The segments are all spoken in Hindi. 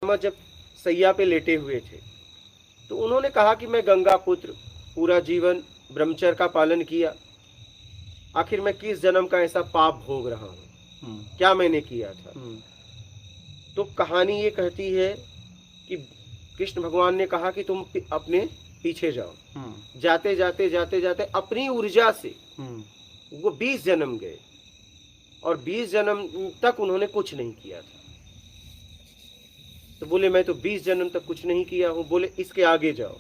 जब सैया पे लेटे हुए थे तो उन्होंने कहा कि मैं गंगा पुत्र, पूरा जीवन ब्रह्मचर्य का पालन किया, आखिर मैं किस जन्म का ऐसा पाप भोग रहा हूँ, क्या मैंने किया था। तो कहानी ये कहती है कि कृष्ण भगवान ने कहा कि तुम अपने पीछे जाओ। जाते जाते जाते जाते अपनी ऊर्जा से वो 20 जन्म गए और 20 जन्म तक उन्होंने कुछ नहीं किया था। तो बोले मैं तो 20 जन्म तक कुछ नहीं किया हूँ। बोले इसके आगे जाओ।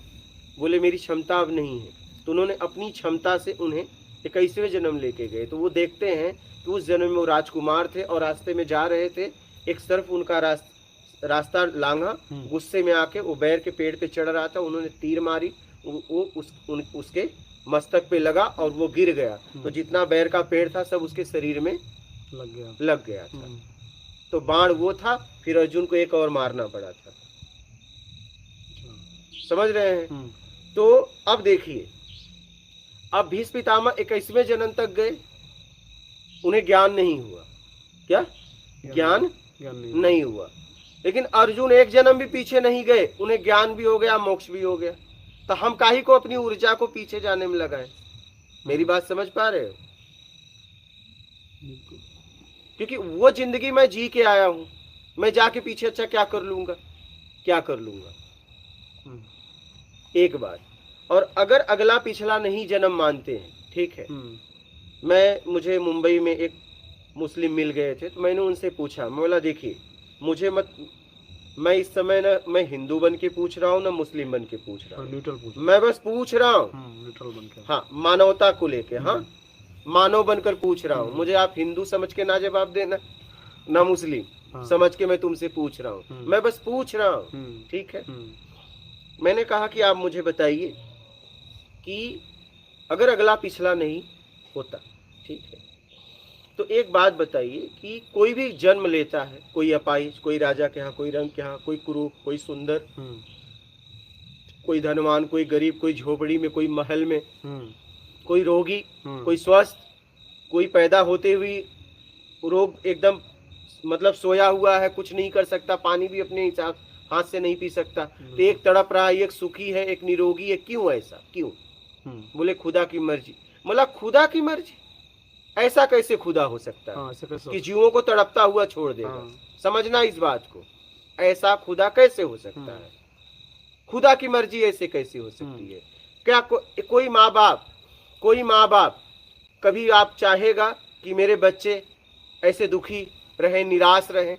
बोले मेरी क्षमता अब नहीं है। तो उन्होंने अपनी क्षमता से उन्हें 21वें जन्म लेके गए। तो वो देखते हैं कि उस जन्म में वो राजकुमार थे और रास्ते में जा रहे थे, एक सर्प उनका रास्ता लांघा, गुस्से में आके वो बैर के पेड़ पे चढ़ रहा था, उन्होंने तीर मारी, वो उसके मस्तक पे लगा और वो गिर गया। तो जितना बैर का पेड़ था सब उसके शरीर में लग गया था। तो बाण वो था, फिर अर्जुन को एक और मारना पड़ा था। समझ रहे हैं? तो अब देखिए, अब भीष्म पितामह 21वें जन्म तक गए, उन्हें ज्ञान नहीं हुआ। क्या ज्ञान नहीं हुआ। लेकिन अर्जुन एक जन्म भी पीछे नहीं गए, उन्हें ज्ञान भी हो गया, मोक्ष भी हो गया। तो हम काहे को अपनी ऊर्जा को पीछे जाने में लगाएं? मेरी बात समझ पा रहे हो? क्योंकि वो जिंदगी मैं जी के आया हूं, मैं जाके पीछे अच्छा क्या कर लूंगा, क्या कर लूंगा। एक बात। और अगर अगला पिछला नहीं जन्म मानते हैं, ठीक है, मुझे मुंबई में एक मुस्लिम मिल गए थे, तो मैंने उनसे पूछा, मैं बोला देखिए मुझे मत, मैं इस समय ना मैं हिंदू बन के पूछ रहा हूँ ना मुस्लिम बन के पूछ रहा हूँ, मैं बस पूछ रहा हूँ, हाँ मानवता को लेके, हाँ मानव बनकर पूछ रहा हूँ। मुझे आप हिंदू समझ के ना जवाब देना, ना मुस्लिम समझ के मैं तुमसे पूछ रहा हूँ, मैं बस पूछ रहा हूँ, ठीक है। मैंने कहा कि आप मुझे बताइए कि अगर अगला पिछला नहीं होता, ठीक है, तो एक बात बताइए कि कोई भी जन्म लेता है, कोई अपाहिज, कोई राजा के यहाँ, कोई रंग के यहाँ, कोई कुरूप, कोई सुंदर, कोई धनवान, कोई गरीब, कोई झोपड़ी में, कोई महल में, कोई रोगी, कोई स्वस्थ, कोई पैदा होते हुए रोग एकदम मतलब सोया हुआ है, कुछ नहीं कर सकता, पानी भी अपने हिसाब हाथ से नहीं पी सकता। तो एक तड़प रहा है, एक सुखी है, एक निरोगी है, क्यों ऐसा, क्यों? बोले खुदा की मर्जी। बोला खुदा की मर्जी? ऐसा कैसे खुदा हो सकता है कि जीवों को तड़पता हुआ छोड़ देगा? समझना इस बात को, ऐसा खुदा कैसे हो सकता है? खुदा की मर्जी ऐसे कैसे हो सकती है? क्या कोई माँ बाप कभी आप चाहेगा कि मेरे बच्चे ऐसे दुखी रहे, निराश रहे?